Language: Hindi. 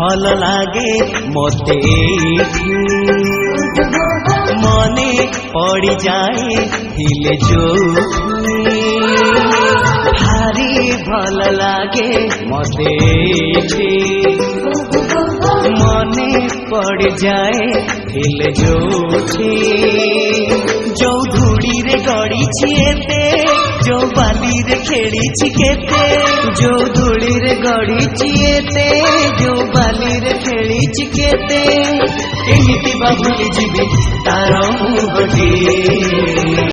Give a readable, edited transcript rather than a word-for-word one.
भल लागे मते मने पड़ी जाए हिले जो भारी भल लागे मते मने पड़ जाए हिले जो धूड़ी रे गड़ी छिएते जो बाली रे खेली केते जो धूड़ी रे गड़ी छिएते जो बाली रे खेली केते एमिति बाबुली जीवी तार मुहटी।